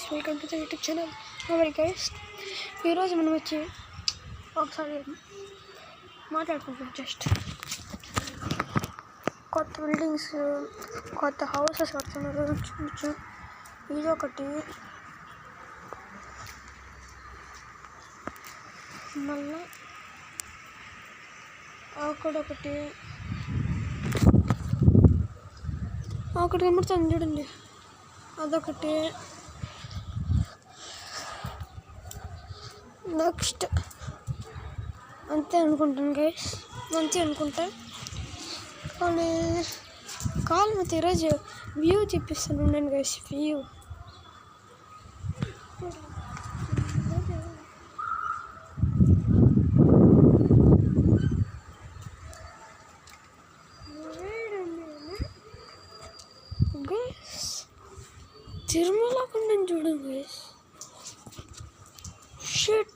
Welcome to the YouTube channel. మరి guys ఈరోజు మనం వచ్చి ఒకసారి మాట్లాడుకుంటాం. జస్ట్ కొత్త బిల్డింగ్స్, కొత్త హౌసెస్ కడుతున్నారు. ఇది ఒకటి, మళ్ళీ అక్కడొకటి కనబడుతుంది చూడండి, అదొకటి. నెక్స్ట్ అంతే అనుకుంటాను గైస్, అంతే అనుకుంటా. కానీ కాల్ మీద ఈరోజు వ్యూ చూపిస్తాను ఉండండి గైస్. వ్యూ తిరుమల కొండని చూడండి గైస్. షిట్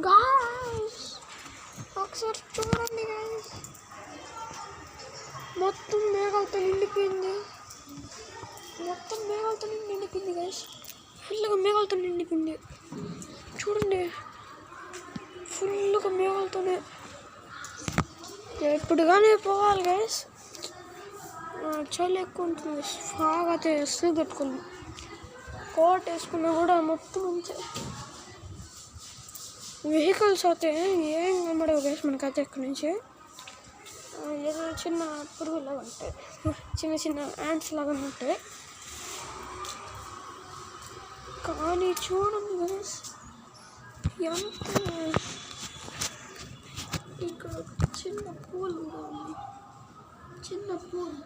గైస్, ఒకసారి చూడండి గైస్, మొత్తం మేఘాలతో నిండిపోయింది. గైస్, ఫుల్గా మేఘాలతో నిండిపోయింది. చూడండి, ఫుల్గా మేఘాలతోనే. ఎప్పుడు కానీ పోవాలి గైస్, చలి ఎక్కువ ఉంటుంది. ఫాగ్ అయితే ఎస్సు పెట్టుకుంది, కోట్ వేసుకున్నా కూడా మొత్తం మంచి. వెహికల్స్ అయితే ఏం కనబడవు గైస్ మనకైతే ఎక్కడి నుంచి. ఏదో చిన్న పురుగులాగా ఉంటాయి, చిన్న యాంట్స్ లాగా ఉంటాయి. కానీ చూడండి గైస్, ఎంత ఇక్కడ చిన్న పూల్ కూడా ఉంది, చిన్న పూల్.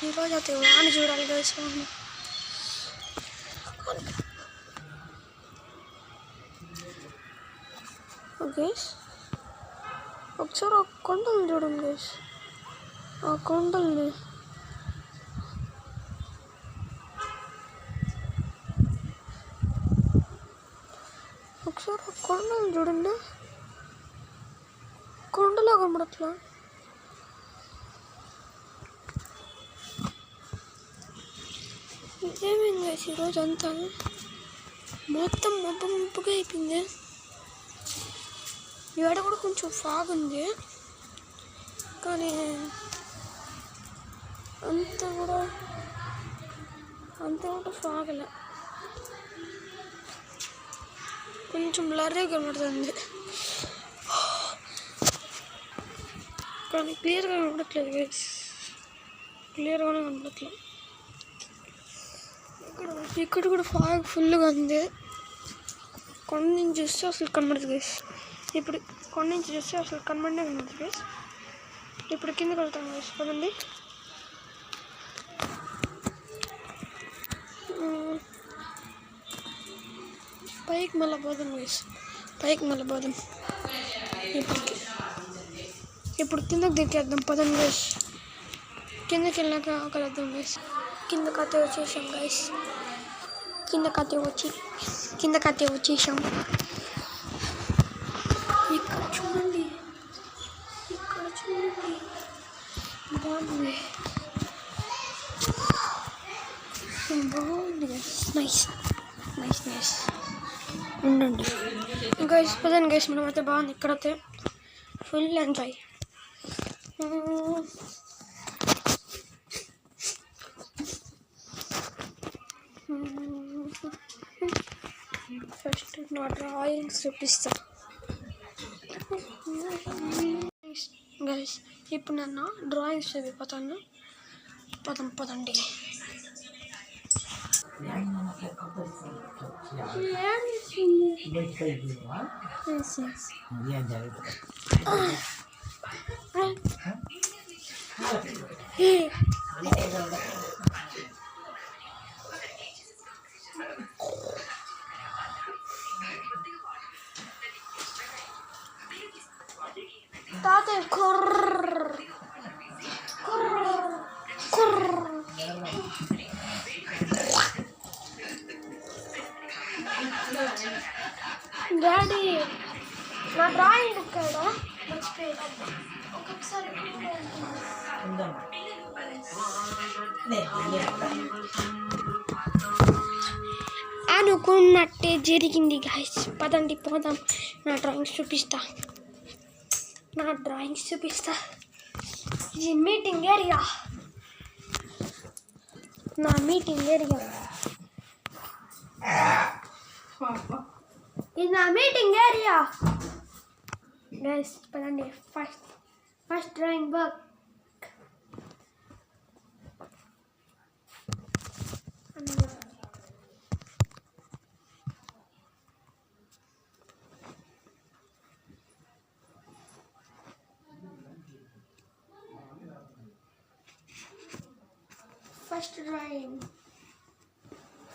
ఈరోజు అయితే వాన చూడాలి గైస్. గైస్ ఒకసారి ఆ కొండలు చూడండి గైస్, ఆ కొండల్ని. ఒకసారి ఆ కొండలు చూడండి, కొండలా కనబడట్లా. ఏమైంది గైస్, ఈరోజు అంతా మొత్తం మబ్బుగా అయిపోయింది. ఈడ కూడా కొంచెం ఫాగ్ ఉంది, కానీ అంత కూడా ఫాగ్లే, కొంచెం బ్లర్గా కనబడుతుంది. కానీ క్లియర్గా కనబడట్లేదు గైస్, క్లియర్గానే కనబడట్లేదు. ఇక్కడ కూడా ఫాగ్ ఫుల్గా ఉంది. కొండ నుంచి చూస్తే అసలు కనబడదు గైస్. ఇప్పుడు కొండ నుంచి చూస్తే అసలు కనబడదు గైస్. ఇప్పుడు కిందకి వెళ్తాం గైస్, పదండి. పైకి మళ్ళీ పోదాం గైస్, ఇప్పుడు కిందకి దిగేద్దాం, పదండి గైస్. కిందకి వెళ్ళాక కలుద్దాం గైస్. కిందకైతే వచ్చేసాం గైస్, కిందకైతే వచ్చేసాం. ఇక్కడ చూడండి బాగుంది గైస్. నైస్ ఉండండి గైస్, పదండి గైస్. మనమైతే బాగుంది, ఇక్కడైతే ఫుల్ ఎంజాయ్. ఫస్ట్ నా డ్రాయింగ్స్ చూపిస్తా గైస్. ఇప్పుడు నన్ను డ్రాయింగ్స్ చూపిపోతాను, పదండి. వస్తాయి. కుర్ర కుర్ర కుర్ర. డాడీ నా డ్రాయింగ్ బుక్ కదా మర్చిపోయాను. ఒక్కొక్కసారి అనుకున్నట్టే జరిగింది గాయ్స్. పదండి పోదాం. నా డ్రాయింగ్స్ చూపిస్తా. ఇది మీటింగ్ ఏరియా. నా మీటింగ్ ఏరియా. ఇది నా మీటింగ్ ఏరియా గైస్. పదండి. First drawing book.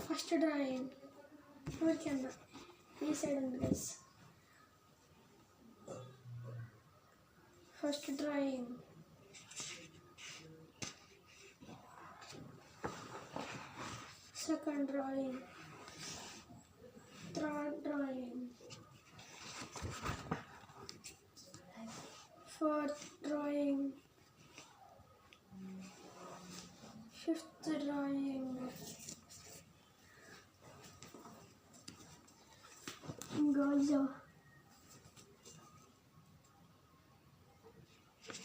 First drawing ఊరికన్నా ఈ సైడ్ ఉంది guys. First drawing. Second drawing. Third drawing. Fourth drawing. Fifth drawing. Gozo.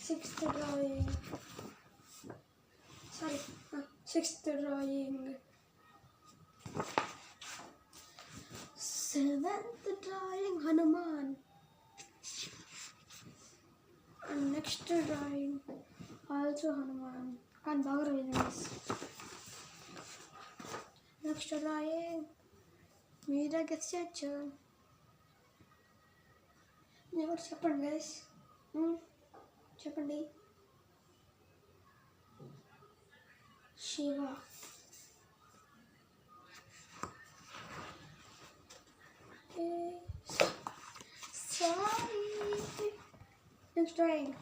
Sixth drawing. Sixth drawing. Seventh drawing, Hanuman. And next drawing, also Hanuman. Can't bother with this. Next drawing, Mira gets statue. ఎవరు చెప్పండి guys, చెప్పండి. Shiva. Sorry. Next drawing.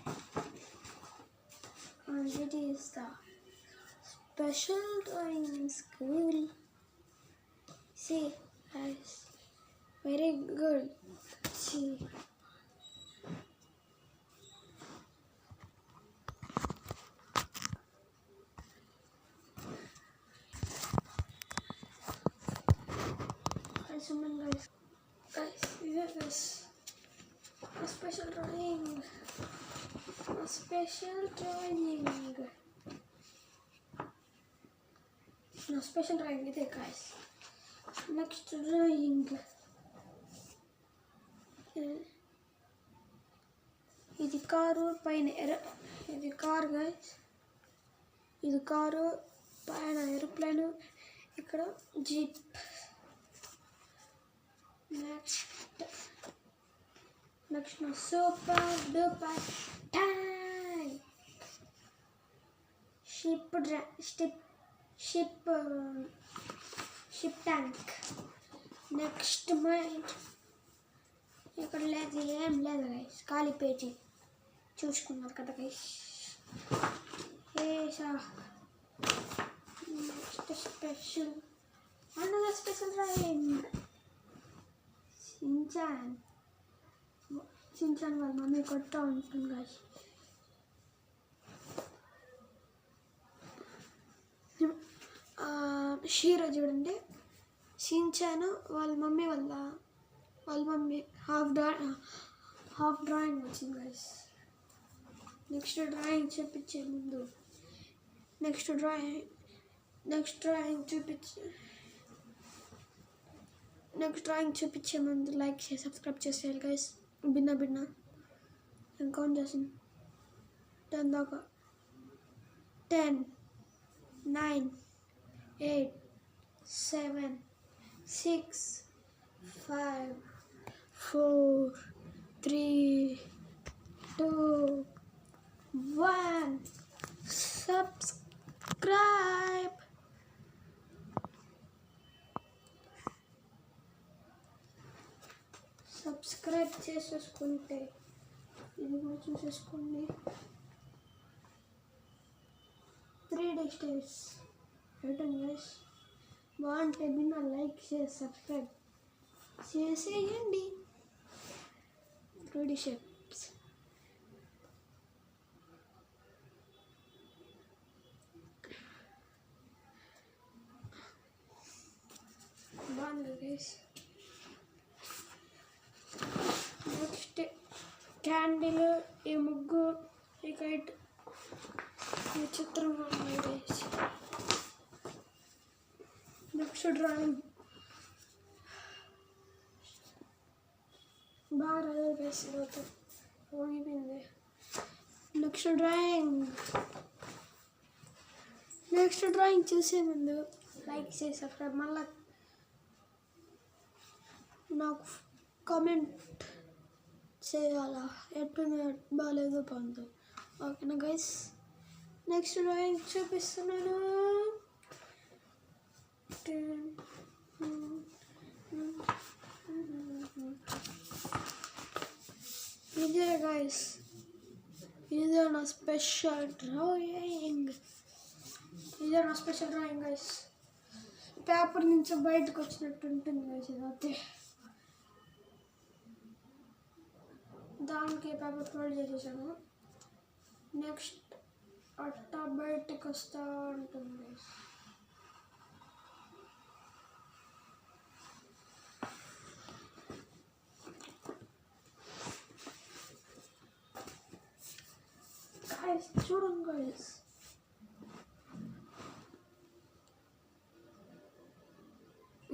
And it is the special drawing in school. See guys, very good. See. Guys, here is a special drawing. No special drawing ಇದೆ guys. Next drawing. ఇది car పైన ఇది car guys. ఇది car పైన aeroplane, ఇక్కడ jeep. Next no super duper tank. Ship tank. Next mind. ఇక్కడ లేదు, ఏం లేదు గైస్, ఖాళీ పేజీ చూసుకున్నారు కదా guys. Next special, another special drawing. Shinchan వాళ్ళ మమ్మీ కొట్టా ఉంటుంది గైస్. షీరో చూడండి, సించాను వాళ్ళ మమ్మీ హాఫ్ డ్రాయింగ్ వచ్చింది గైస్. నెక్స్ట్ డ్రాయింగ్ చూపించే ముందు నెక్స్ట్ డ్రాయింగ్ చూపించే ముందు లైక్ చేసి సబ్స్క్రైబ్ చేసేయాలి గైస్. భిన్న నేను కౌంట్ చేసాను 10 దాకా. 10, 9, 8, 7, 6, 5, 4, 3, 2, 1. Subscribe. సబ్స్క్రైబ్ చేసేసుకుంటే ఇది కూడా చూసేసుకోండి. 3D styles return guys. బాగుంటే నిన్న లైక్ షేర్ సబ్స్క్రైబ్ చేసేయండి. 3D షేప్స్ బాగుంది గైస్. నెక్స్ట్ క్యాండిల్, ఈ ముగ్గు, ఈ కైట్ విచిత్రంగా ఉన్నాయి గైస్. నెక్స్ట్ డ్రాయింగ్ బాగా రాలేదు గైస్, ఈరోజు పోయింది. నెక్స్ట్ డ్రాయింగ్ చూసే ముందు లైక్ చేసి సబ్స్క్రైబ్, మళ్ళీ నాకు కామెంట్ చేయాలా ఎట్టుంది, బాగాలేదు బాగుంది. ఓకేనా గైస్, నెక్స్ట్ డ్రాయింగ్ చూపిస్తున్నాను. ఇదే గైస్, ఇదే నా స్పెషల్ డ్రాయింగ్ గైస్. పేపర్ నుంచి బయటకు వచ్చినట్టు ఉంటుంది గైస్. ఇదైతే దానికి పేపర్ ఫోల్డ్ చేసేసాను. నెక్స్ట్ అట్టా బయటకు వస్తూ ఉంటుంది గైస్. చూడండి guys,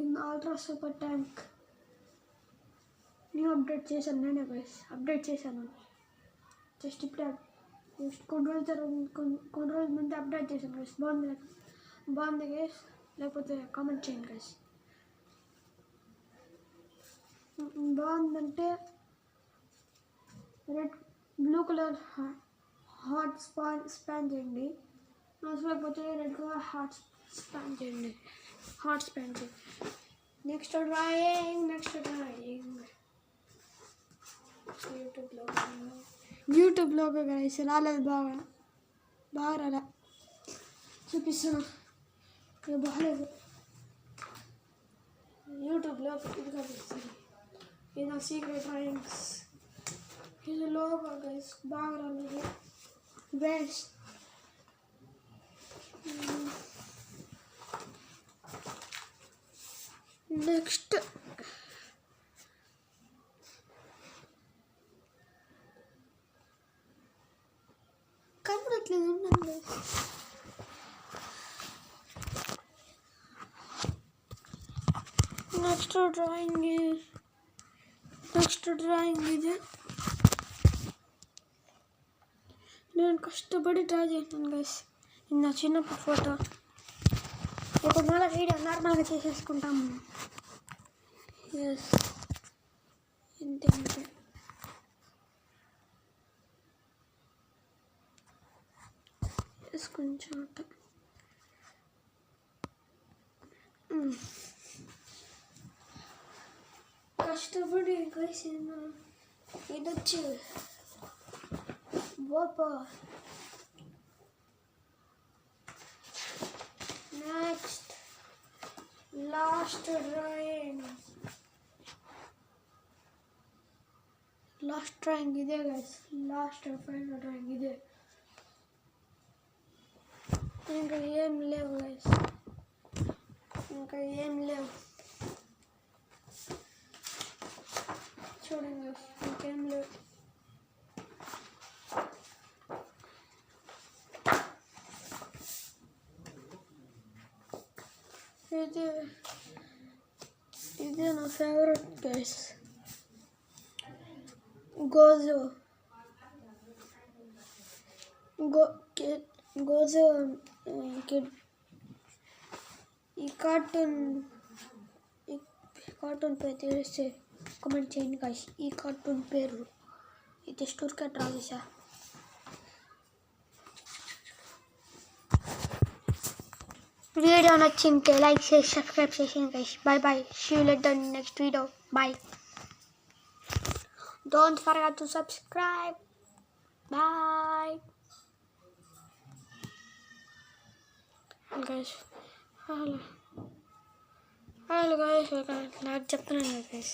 in ultra super tank new update చేశాను నేనే గైస్. అప్డేట్ చేశాను జస్ట్ ఇప్పుడు, కొన్ని రోజుల ముందు అప్డేట్ చేశాను గైస్. బాగుంది గైస్, లేకపోతే కామెంట్ చేయండి గైస్. బాగుందంటే బ్లూ కలర్ హార్ట్ స్పాన్ చేయండి, లేకపోతే రెడ్ కలర్ హార్ట్ స్పాన్ చేయండి. నెక్స్ట్ డ్రాయింగ్ యూట్యూబ్లో గైస్ రాలేదు, బాగా రాలే. చూపిస్తున్నా, బాగాలేదు. యూట్యూబ్లో ఇది కనిపిస్తుంది. ఇది నా సీక్రెట్ డ్రాయింగ్స్. ఇది లోగో గైస్, బాగా రాలేదు, బెస్ట్. నెక్స్ట్ కనపడట్లేదు. నెక్స్ట్ డ్రాయింగ్ ఇది నేను కష్టపడి డ్రా చేస్తాను గైస్. నా చిన్నప్పుడు ఫోటో. ఇప్పుడు మళ్ళీ వీడియో నార్మల్గా చేసేసుకుంటాము. ఎస్, ఇంతే కొంచెం కష్టపడి కలిసిన ఇదొచ్చు బాపా. నెక్స్ట్ లాస్ట్ డ్రాయింగ్ ఇదే గైస్. లాస్ట్ ఫైనల్ డ్రాయింగ్ ఇదే. ఇంకా ఏం లేవు గైస్, చూడండి గైస్, ఇంకేం లేవు. ఇదే నా ఫేవరెట్ గైస్. Gozo kid. ఈ కార్టూన్ పేరు తెలిస్తే కామెంట్ చేయండి గైస్. ఈ కార్టూన్ పేరు ఇది స్టోర్గా డ్రా చేసా. వీడియో నచ్చింటే లైక్ చేసి సబ్స్క్రైబ్ చేసేయండి guys. By. See you later in next video. Bye. Don't forget to subscribe. Bye guys. Hello hello guys, నాకు చెప్తున్నాను గైస్.